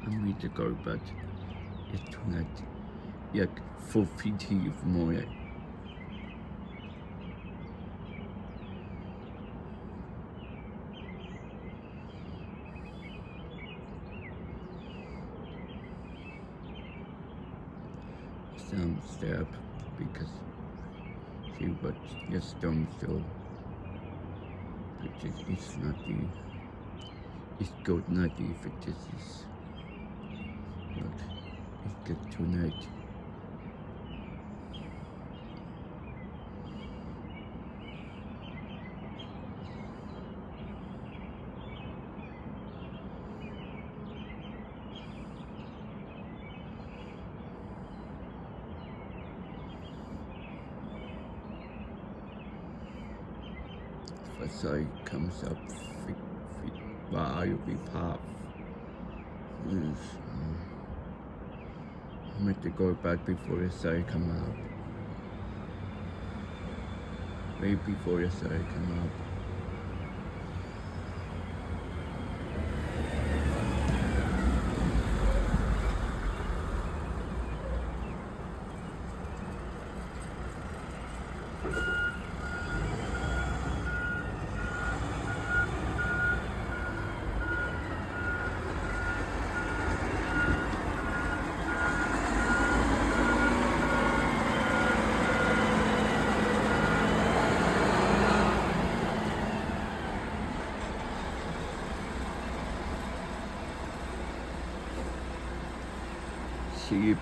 I'm ready to go, but it's tonight. Jak få fritid for mig. Some step because she was just dumb still. But it's not the. It's good not the if it is. But it's good tonight. Versailles comes up while we pop. Yes, I'm going to go back before the sun come up. Right before the sun come up. See,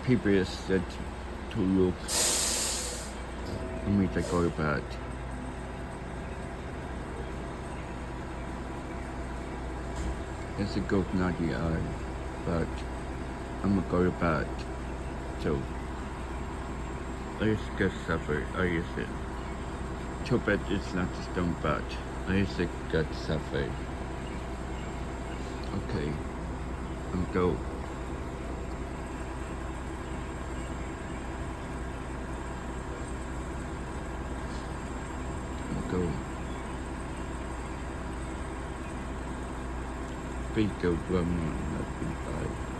people said to look. I'm going to go back. It's a good naughty eye, but I'm going to go back. So, I just get suffer. I just too bad it's not just done bad. I just got suffer. Okay, I'm go. Go. Big go run on that big bike.